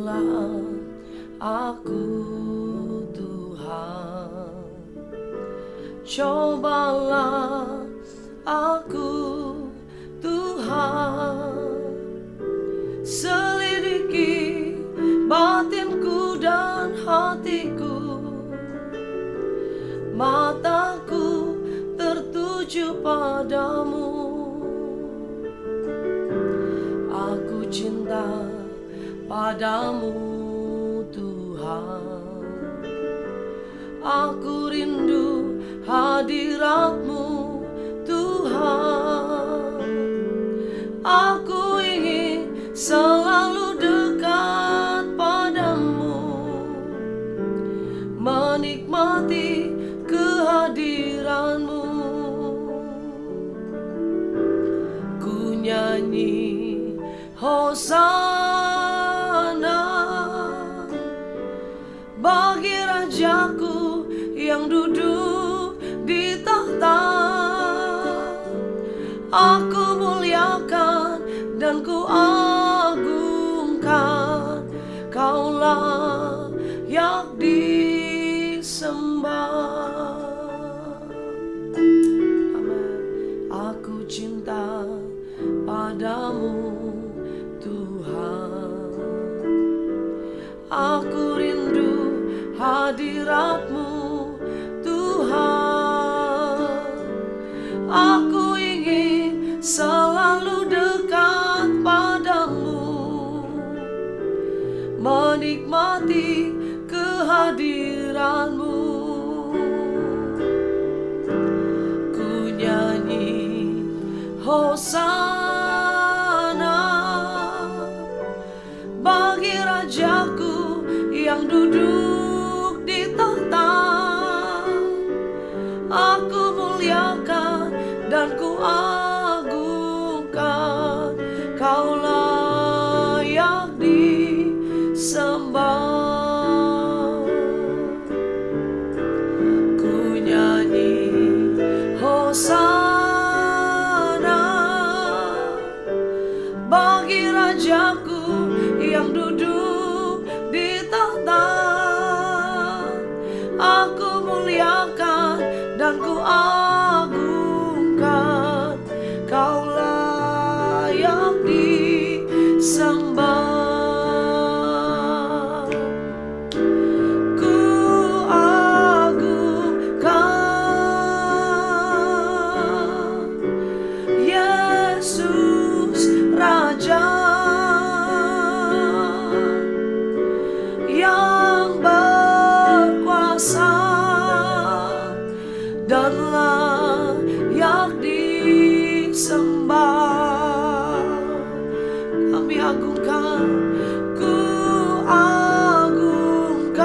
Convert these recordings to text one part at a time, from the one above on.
Cobalah aku Tuhan, cobalah aku Tuhan, selidiki batinku dan hatiku, mataku tertuju padamu. Aku cinta padamu Tuhan, aku rindu hadirat-Mu Tuhan. Aku ingin selalu dekat padamu, menikmati kehadiran-Mu. Ku nyanyi Hosana bagi Rajaku yang duduk di tahta. Aku muliakan dan ku agungkan, Kaulah yang disembah. Amin. Aku cinta padamu Tuhan, aku rindu hadirat-Mu Tuhan. Aku ingin selalu dekat padamu, menikmati kehadiran-Mu. Ku nyanyi Hosana bagi Rajaku yang duduk di tahta. Aku muliakan dan ku agungkan, Kaulah yang disembah. Ku nyanyi Hosana bagi Rajaku yang duduk di tahta. Aku muliakan dan ku agungkan, Kaulah yang disembah. Ku agungkan Yesus Raja yang berkuasa dan layak disembah. Kami agungkan, ku agungkan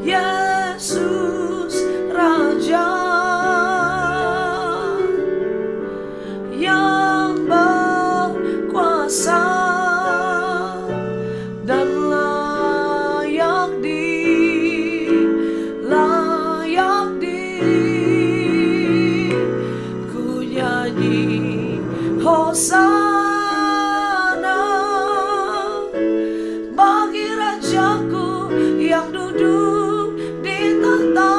Yesus Raja yang berkuasa dan layak ku nyanyi Hosana bagi Rajaku yang duduk di tahta.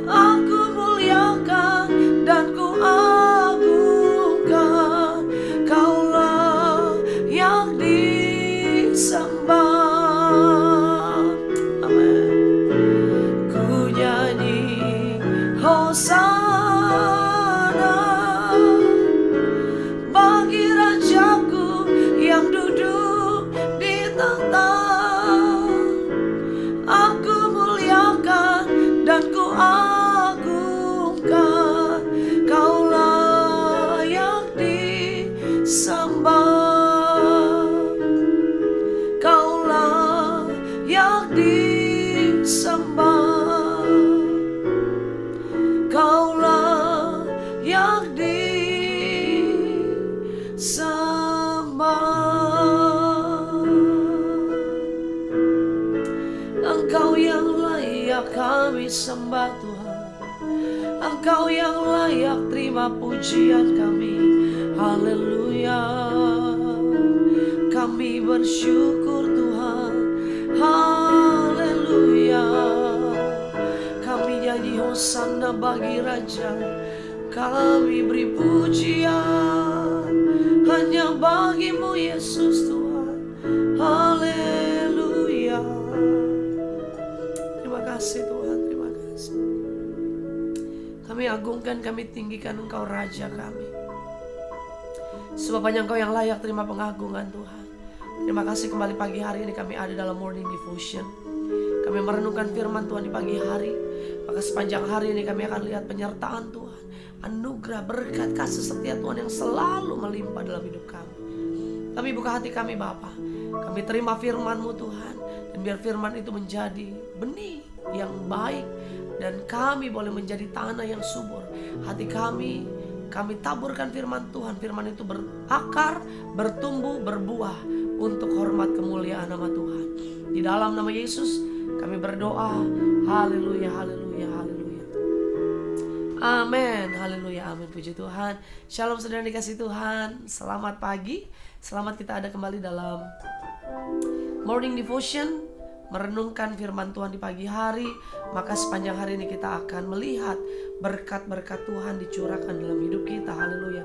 Aku muliakan dan ku agungkan, Kaulah yang disembah. Amin. Ku nyanyi Hosana bagi Rajaku yang duduk di tahta. Aku muliakan dan ku agungkan, Kaulah yang disembah. Kaulah yang disembah. Kaulah yang disembah. Engkau yang layak kami sembah Tuhan, Engkau yang layak terima pujian kami. haleluya. Kami bersyukur Tuhan, haleluya. Kami nyanyi hosana bagi Raja, kami beri pujian hanya bagimu Yesus Tuhan, haleluya. Terima kasih Tuhan, terima kasih. Kami agungkan, kami tinggikan Engkau Raja kami, sebab hanya Engkau yang layak terima pengagungan Tuhan. Terima kasih kembali pagi hari ini kami ada dalam Morning Devotion. Kami merenungkan firman Tuhan di pagi hari. Maka sepanjang hari ini kami akan lihat penyertaan Tuhan, anugerah, berkat, kasih setia Tuhan yang selalu melimpah dalam hidup kami. Kami buka hati kami Bapa. Kami terima firman-Mu Tuhan, dan biar firman itu menjadi benih yang baik, dan kami boleh menjadi tanah yang subur. Hati kami taburkan firman Tuhan. Firman itu berakar, bertumbuh, berbuah untuk hormat kemuliaan nama Tuhan. Di dalam nama Yesus kami berdoa. Haleluya, haleluya, haleluya. Amin, haleluya, amin. Puji Tuhan. Shalom saudara dikasih Tuhan. Selamat pagi. Selamat kita ada kembali dalam Morning Devotion, merenungkan firman Tuhan di pagi hari. Maka sepanjang hari ini kita akan melihat berkat-berkat Tuhan dicurahkan dalam hidup kita. Haleluya.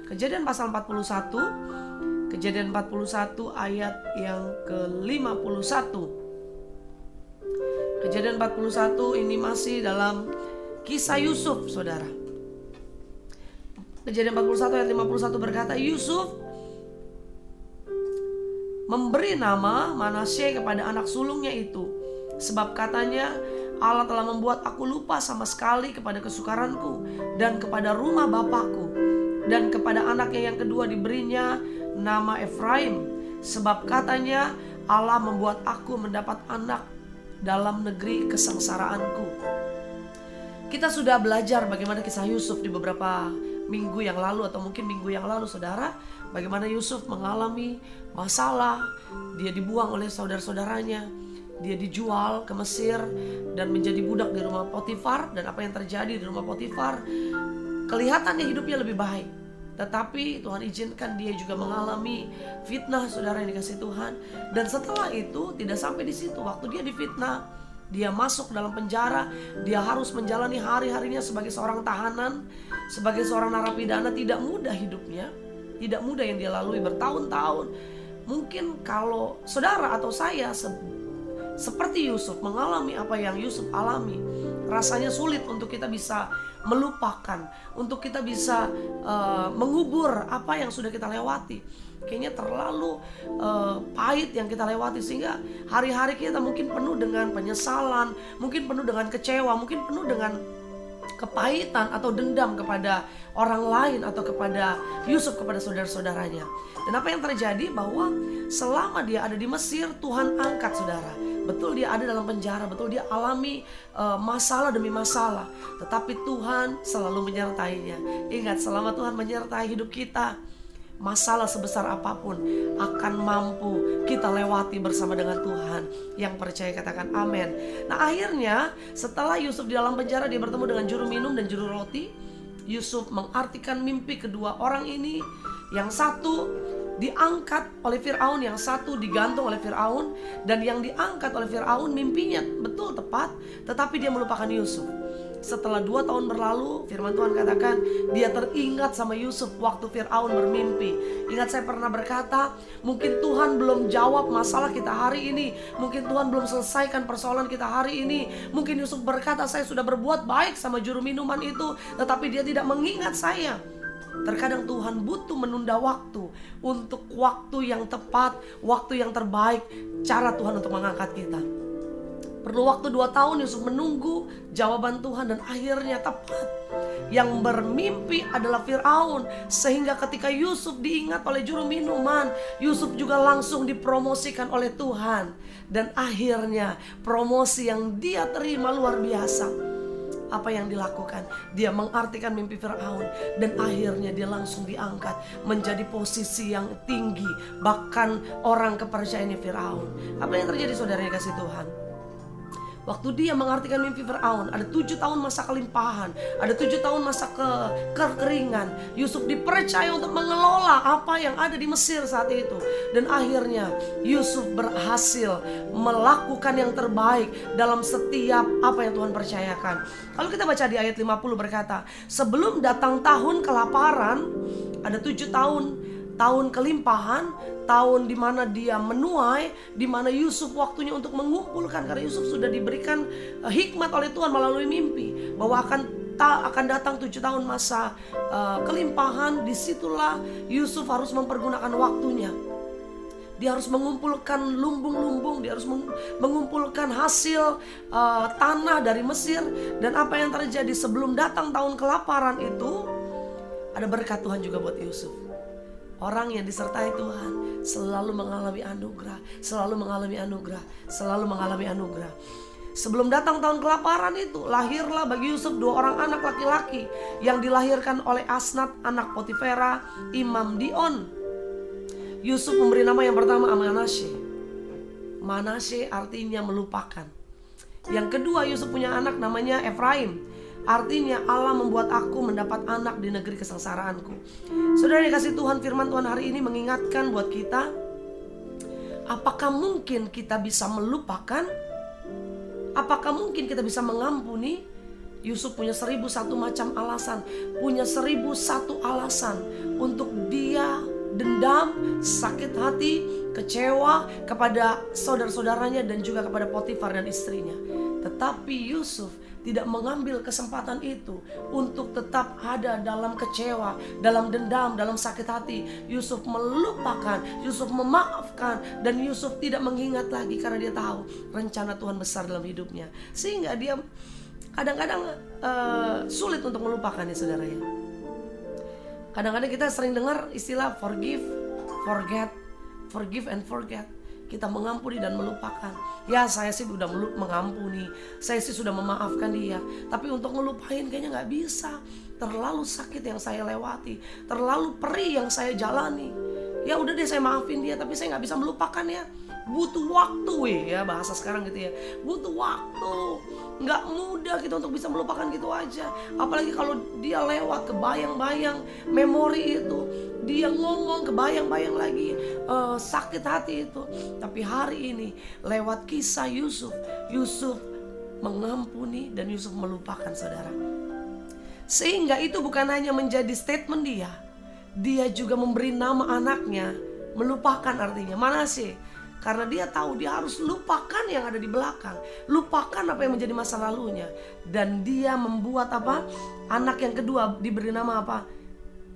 Kejadian pasal 41, Kejadian 41 ayat yang ke-51. Kejadian 41 ini masih dalam kisah Yusuf, saudara. Kejadian 41 ayat 51 berkata, Yusuf memberi nama Manasye kepada anak sulungnya itu, sebab katanya, Allah telah membuat aku lupa sama sekali kepada kesukaranku dan kepada rumah bapakku. Dan kepada anaknya yang kedua diberinya nama Efraim, sebab katanya, Allah membuat aku mendapat anak dalam negeri kesengsaraanku. Kita sudah belajar bagaimana kisah Yusuf di beberapa minggu yang lalu, atau mungkin minggu yang lalu, saudara. Bagaimana Yusuf mengalami masalah, dia dibuang oleh saudara-saudaranya, dia dijual ke Mesir dan menjadi budak di rumah Potifar. Dan apa yang terjadi di rumah Potifar, kelihatannya hidupnya lebih baik, tetapi Tuhan izinkan dia juga mengalami fitnah, saudara yang dikasih Tuhan. Dan setelah itu tidak sampai di situ. Waktu dia difitnah, dia masuk dalam penjara. Dia harus menjalani hari-harinya sebagai seorang tahanan, sebagai seorang narapidana. Tidak mudah hidupnya, tidak mudah yang dia lalui bertahun-tahun. Mungkin kalau saudara atau saya seperti Yusuf mengalami apa yang Yusuf alami, rasanya sulit untuk kita bisa melupakan, untuk kita bisa mengubur apa yang sudah kita lewati. Kayaknya terlalu pahit yang kita lewati, sehingga hari-hari kita mungkin penuh dengan penyesalan, mungkin penuh dengan kecewa, mungkin penuh dengan kepahitan atau dendam kepada orang lain atau kepada Yusuf, kepada saudara-saudaranya. Dan apa yang terjadi bahwa selama dia ada di Mesir, Tuhan angkat, saudara. Betul dia ada dalam penjara, betul dia alami masalah demi masalah, tetapi Tuhan selalu menyertainya. Ingat, selama Tuhan menyertai hidup kita, masalah sebesar apapun akan mampu kita lewati bersama dengan Tuhan. Yang percaya katakan amin. Nah, akhirnya setelah Yusuf di dalam penjara, dia bertemu dengan juru minum dan juru roti. Yusuf mengartikan mimpi kedua orang ini. Yang satu diangkat oleh Firaun, yang satu digantung oleh Firaun. Dan yang diangkat oleh Firaun mimpinya betul tepat, tetapi dia melupakan Yusuf. Setelah 2 tahun berlalu, firman Tuhan katakan dia teringat sama Yusuf waktu Firaun bermimpi. Ingat, saya pernah berkata, mungkin Tuhan belum jawab masalah kita hari ini, mungkin Tuhan belum selesaikan persoalan kita hari ini. Mungkin Yusuf berkata, saya sudah berbuat baik sama juru minuman itu, tetapi dia tidak mengingat saya. Terkadang Tuhan butuh menunda waktu untuk waktu yang tepat, waktu yang terbaik, cara Tuhan untuk mengangkat kita. Perlu waktu 2 tahun Yusuf menunggu jawaban Tuhan, dan akhirnya tepat. Yang bermimpi adalah Firaun, sehingga ketika Yusuf diingat oleh juru minuman, Yusuf juga langsung dipromosikan oleh Tuhan. Dan akhirnya promosi yang dia terima luar biasa. Apa yang dilakukan? Dia mengartikan mimpi Firaun, dan akhirnya dia langsung diangkat menjadi posisi yang tinggi, bahkan orang kepercayaannya Firaun. Apa yang terjadi, saudara yang kasih Tuhan? Waktu dia mengartikan mimpi Firaun, ada 7 tahun masa kelimpahan, ada 7 tahun masa kekeringan. Yusuf dipercaya untuk mengelola apa yang ada di Mesir saat itu. Dan akhirnya Yusuf berhasil melakukan yang terbaik dalam setiap apa yang Tuhan percayakan. Kalau kita baca di ayat 50 berkata, sebelum datang tahun kelaparan, ada 7 tahun kelimpahan, tahun di mana dia menuai, di mana Yusuf waktunya untuk mengumpulkan, karena Yusuf sudah diberikan hikmat oleh Tuhan melalui mimpi bahwa akan datang 7 tahun masa kelimpahan. Disitulah Yusuf harus mempergunakan waktunya. Dia harus mengumpulkan lumbung-lumbung, dia harus mengumpulkan hasil tanah dari Mesir. Dan apa yang terjadi sebelum datang tahun kelaparan itu, ada berkat Tuhan juga buat Yusuf. Orang yang disertai Tuhan selalu mengalami anugerah, selalu mengalami anugerah, selalu mengalami anugerah. Sebelum datang tahun kelaparan itu, lahirlah bagi Yusuf 2 orang anak laki-laki yang dilahirkan oleh Asnat, anak Potifera, Imam Dion. Yusuf memberi nama yang pertama Manasye. Manasye artinya melupakan. Yang kedua, Yusuf punya anak namanya Efraim. Artinya Allah membuat aku mendapat anak di negeri kesengsaraanku. Saudara dikasih Tuhan, firman Tuhan hari ini mengingatkan buat kita, apakah mungkin kita bisa melupakan? Apakah mungkin kita bisa mengampuni? Yusuf punya 1001 macam alasan, punya 1001 alasan untuk dia dendam, sakit hati, kecewa kepada saudara-saudaranya dan juga kepada Potifar dan istrinya. Tetapi Yusuf tidak mengambil kesempatan itu untuk tetap ada dalam kecewa, dalam dendam, dalam sakit hati. Yusuf melupakan, Yusuf memaafkan, dan Yusuf tidak mengingat lagi karena dia tahu rencana Tuhan besar dalam hidupnya. Sehingga dia kadang-kadang sulit untuk melupakan, ya saudara ya. Kadang-kadang kita sering dengar istilah forgive, forget, forgive and forget. Kita mengampuni dan melupakan. Ya, saya sih sudah mengampuni, saya sih sudah memaafkan dia, tapi untuk ngelupain kayaknya gak bisa. Terlalu sakit yang saya lewati, terlalu perih yang saya jalani. Ya udah deh, saya maafin dia, tapi saya gak bisa melupakan ya. Butuh waktu ya, bahasa sekarang gitu ya. Butuh waktu. Gak mudah kita untuk bisa melupakan gitu aja. Apalagi kalau dia lewat kebayang-bayang memori itu, dia ngomong kebayang-bayang lagi, sakit hati itu. Tapi hari ini lewat kisah Yusuf mengampuni dan Yusuf melupakan, saudara. Sehingga itu bukan hanya menjadi statement dia juga memberi nama anaknya melupakan, artinya Manasye. Karena dia tahu dia harus lupakan yang ada di belakang, lupakan apa yang menjadi masa lalunya. Dan dia membuat apa? Anak yang kedua diberi nama apa?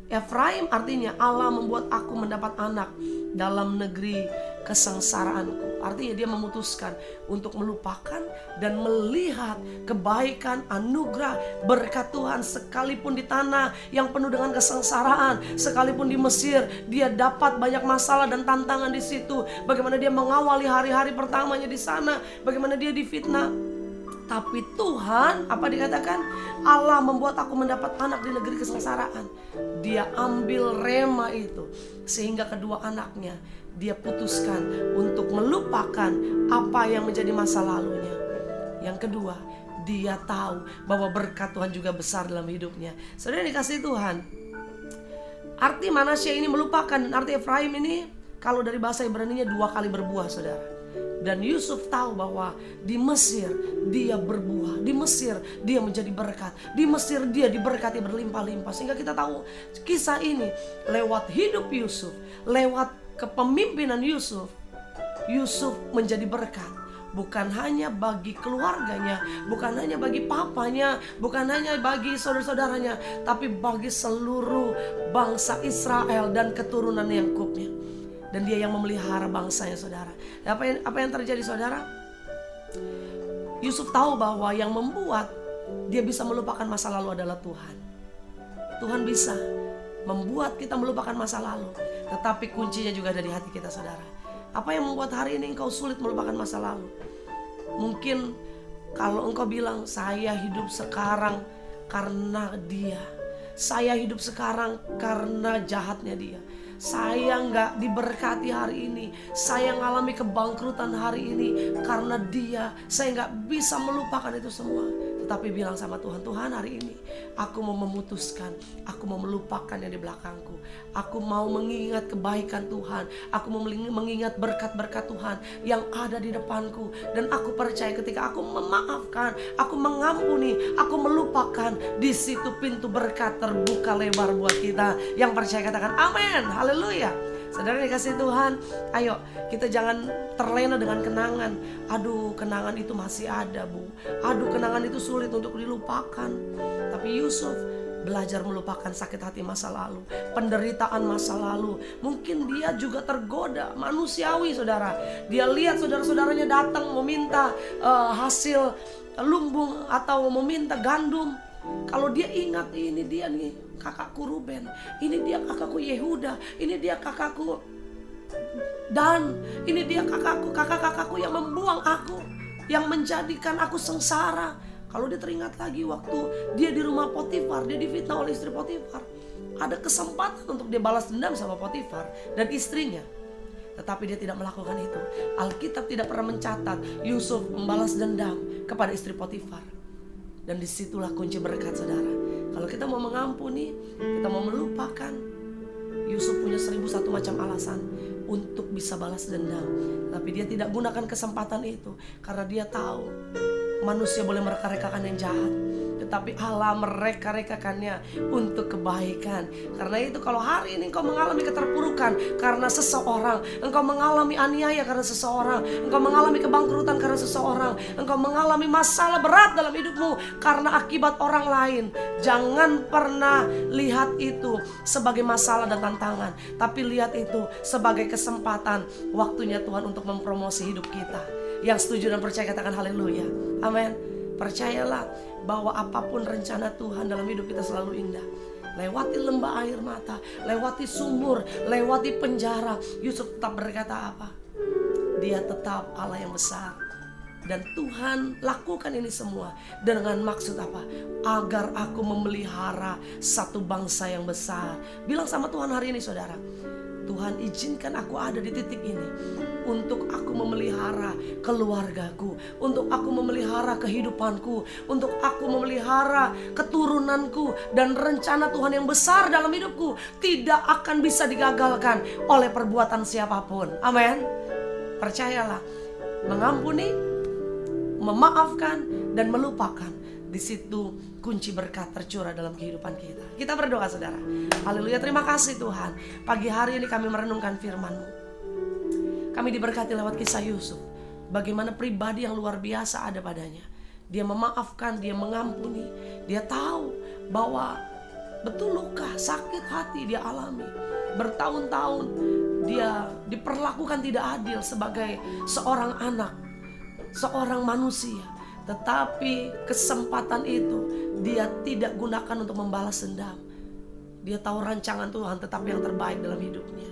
Efraim, artinya Allah membuat aku mendapat anak dalam negeri kesengsaraanku. Artinya dia memutuskan untuk melupakan dan melihat kebaikan, anugerah, berkat Tuhan. Sekalipun di tanah yang penuh dengan kesengsaraan, sekalipun di Mesir dia dapat banyak masalah dan tantangan di situ. Bagaimana dia mengawali hari-hari pertamanya di sana, bagaimana dia difitnah. Tapi Tuhan, apa dikatakan? Allah membuat aku mendapat anak di negeri kesengsaraan. Dia ambil rema itu, sehingga kedua anaknya dia putuskan untuk melupakan apa yang menjadi masa lalunya. Yang kedua, dia tahu bahwa berkat Tuhan juga besar dalam hidupnya. Saudara dikasih Tuhan, arti Manasye ini melupakan, dan arti Efraim ini kalau dari bahasa Ibrani-nya 2 kali berbuah, saudara. Dan Yusuf tahu bahwa di Mesir dia berbuah, di Mesir dia menjadi berkat, di Mesir dia diberkati berlimpah-limpah. Sehingga kita tahu kisah ini lewat hidup Yusuf, lewat kepemimpinan Yusuf menjadi berkat. Bukan hanya bagi keluarganya, bukan hanya bagi papanya, bukan hanya bagi saudara-saudaranya, tapi bagi seluruh bangsa Israel dan keturunan Yakubnya. Dan dia yang memelihara bangsanya, saudara. Apa yang terjadi, saudara? Yusuf tahu bahwa yang membuat dia bisa melupakan masa lalu adalah Tuhan. Tuhan bisa membuat kita melupakan masa lalu, tetapi kuncinya juga ada di hati kita, saudara. Apa yang membuat hari ini engkau sulit melupakan masa lalu? Mungkin kalau engkau bilang, saya hidup sekarang karena dia, saya hidup sekarang karena jahatnya dia, saya nggak diberkati hari ini, saya ngalami kebangkrutan hari ini, karena dia, saya nggak bisa melupakan itu semua. Tetapi bilang sama Tuhan, Tuhan hari ini aku mau memutuskan, aku mau melupakan yang di belakangku. Aku mau mengingat kebaikan Tuhan, aku mau mengingat berkat-berkat Tuhan yang ada di depanku. Dan aku percaya ketika aku memaafkan, aku mengampuni, aku melupakan, di situ pintu berkat terbuka lebar buat kita. Yang percaya katakan amin, haleluya. Saudara dikasih Tuhan, ayo kita jangan terlena dengan kenangan. Aduh, kenangan itu masih ada, Bu. Aduh, kenangan itu sulit untuk dilupakan. Tapi Yusuf belajar melupakan sakit hati masa lalu, penderitaan masa lalu. Mungkin dia juga tergoda, manusiawi saudara. Dia lihat saudara-saudaranya datang meminta hasil lumbung atau meminta gandum. Kalau dia ingat, ini dia nih kakakku Ruben, ini dia kakakku Yehuda, ini dia kakakku Dan, ini dia kakak-kakakku yang membuang aku, yang menjadikan aku sengsara. Kalau dia teringat lagi waktu dia di rumah Potifar, dia difitnah oleh istri Potifar, ada kesempatan untuk dia balas dendam sama Potifar dan istrinya. Tetapi dia tidak melakukan itu. Alkitab tidak pernah mencatat Yusuf membalas dendam kepada istri Potifar. Dan disitulah kunci berkat saudara. Kalau kita mau mengampuni, kita mau melupakan, Yusuf punya 1001 macam alasan untuk bisa balas dendam. Tapi dia tidak gunakan kesempatan itu, karena dia tahu manusia boleh mereka-rekakan yang jahat, tetapi Allah mereka-rekakannya untuk kebaikan. Karena itu kalau hari ini engkau mengalami keterpurukan karena seseorang, engkau mengalami aniaya karena seseorang, engkau mengalami kebangkrutan karena seseorang, engkau mengalami masalah berat dalam hidupmu karena akibat orang lain, jangan pernah lihat itu sebagai masalah dan tantangan, tapi lihat itu sebagai kesempatan, waktunya Tuhan untuk mempromosi hidup kita. Yang setuju dan percaya katakan haleluya, amin. Percayalah bahwa apapun rencana Tuhan dalam hidup kita selalu indah. Lewati lembah air mata, lewati sumur, lewati penjara, Yusuf tetap berkata apa? Dia tetap Allah yang besar. Dan Tuhan lakukan ini semua dengan maksud apa? Agar aku memelihara satu bangsa yang besar. Bilang sama Tuhan hari ini saudara, Tuhan izinkan aku ada di titik ini untuk aku memelihara keluargaku, untuk aku memelihara kehidupanku, untuk aku memelihara keturunanku, dan rencana Tuhan yang besar dalam hidupku tidak akan bisa digagalkan oleh perbuatan siapapun. Amin. Percayalah, mengampuni, memaafkan, dan melupakan, di situ kunci berkat tercurah dalam kehidupan kita. Kita berdoa saudara. Haleluya, terima kasih Tuhan. Pagi hari ini kami merenungkan firman-Mu. Kami diberkati lewat kisah Yusuf. Bagaimana pribadi yang luar biasa ada padanya. Dia memaafkan, dia mengampuni. Dia tahu bahwa betul luka, sakit hati dia alami. Bertahun-tahun dia diperlakukan tidak adil sebagai seorang anak, seorang manusia. Tetapi kesempatan itu dia tidak gunakan untuk membalas dendam. Dia tahu rancangan Tuhan tetap yang terbaik dalam hidupnya.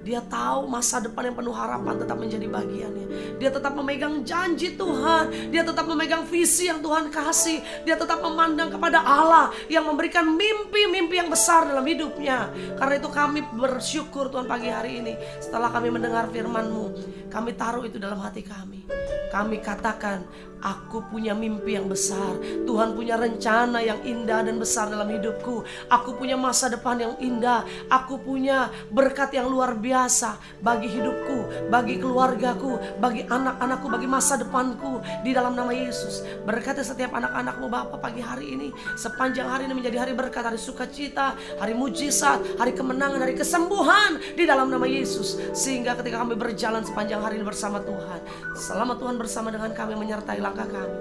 Dia tahu masa depan yang penuh harapan tetap menjadi bagiannya. Dia tetap memegang janji Tuhan. Dia tetap memegang visi yang Tuhan kasih. Dia tetap memandang kepada Allah yang memberikan mimpi-mimpi yang besar dalam hidupnya. Karena itu kami bersyukur Tuhan pagi hari ini. Setelah kami mendengar firman-Mu, kami taruh itu dalam hati kami. Kami katakan, aku punya mimpi yang besar. Tuhan punya rencana yang indah dan besar dalam hidupku. Aku punya masa depan yang indah. Aku punya berkat yang luar biasa bagi hidupku, bagi keluargaku, bagi anak-anakku, bagi masa depanku. Di dalam nama Yesus, berkati setiap anak-anak-Mu Bapa pagi hari ini. Sepanjang hari ini menjadi hari berkat, hari sukacita, hari mujizat, hari kemenangan, hari kesembuhan di dalam nama Yesus. Sehingga ketika kami berjalan sepanjang hari ini bersama Tuhan, selama Tuhan bersama dengan kami menyertai langkah kami,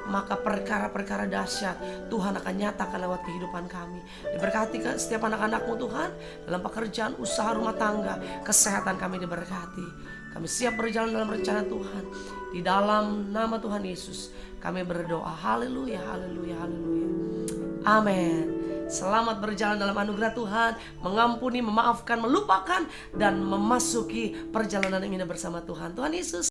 maka perkara-perkara dahsyat Tuhan akan nyatakan lewat kehidupan kami. Diberkati setiap anak-anak-Mu Tuhan dalam pekerjaan, usaha, rumah tangga, kesehatan kami diberkati. Kami siap berjalan dalam rencana Tuhan. Di dalam nama Tuhan Yesus kami berdoa. Haleluya, haleluya, haleluya. Amin. Selamat berjalan dalam anugerah Tuhan, mengampuni, memaafkan, melupakan, dan memasuki perjalanan yang indah bersama Tuhan. Tuhan Yesus